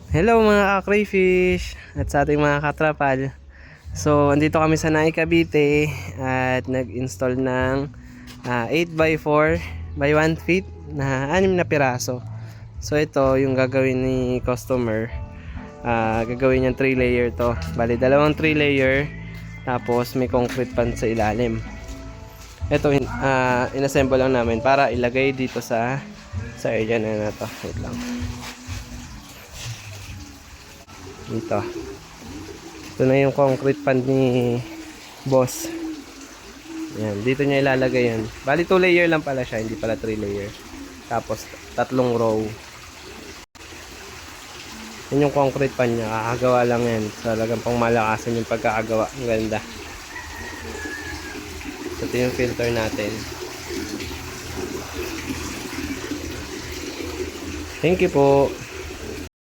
Hello mga ka-crayfish at sa ating mga katrapal. So, andito kami sa Naik, Cavite at nag-install ng 8x4 by 1 feet na 6 na piraso. So, ito yung gagawin ni customer. Gagawin niyang 3 layer to. Bali, dalawang 3 layer tapos may concrete pan sa ilalim. Ito, inassemble lang namin para ilagay dito sa area na to. Wait lang. Dito. Ito na yung concrete pan ni boss. Yan, dito niya ilalagay yan. Bali 2 layer lang pala siya, hindi pala 3 layer. Tapos 3 row. Yan yung concrete pan niya, kakagawa lang yan. So, talagang pang malakasan yung pagkakagawa. Ang ganda. Ito yung filter natin. Thank you po.